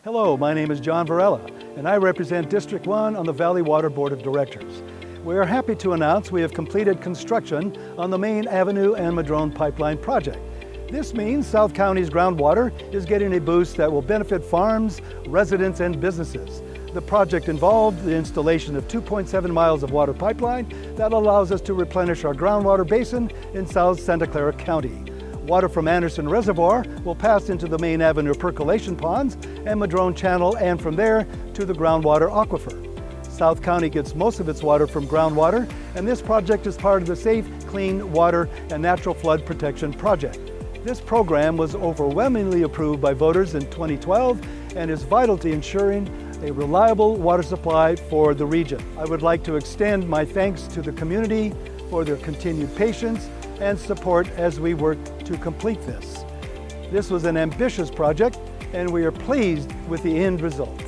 Hello, my name is John Varela, and I represent District 1 on the Valley Water Board of Directors. We are happy to announce we have completed construction on the Main Avenue and Madrone pipeline project. This means South County's groundwater is getting a boost that will benefit farms, residents, and businesses. The project involved the installation of 2.7 miles of water pipeline that allows us to replenish our groundwater basin in South Santa Clara County. Water from Anderson Reservoir will pass into the Main Avenue percolation ponds and Madrone Channel, and from there to the groundwater aquifer. South County gets most of its water from groundwater, and this project is part of the Safe, Clean Water and Natural Flood Protection Project. This program was overwhelmingly approved by voters in 2012 and is vital to ensuring a reliable water supply for the region. I would like to extend my thanks to the community for their continued patience and support as we work to complete this. This was an ambitious project, and we are pleased with the end result.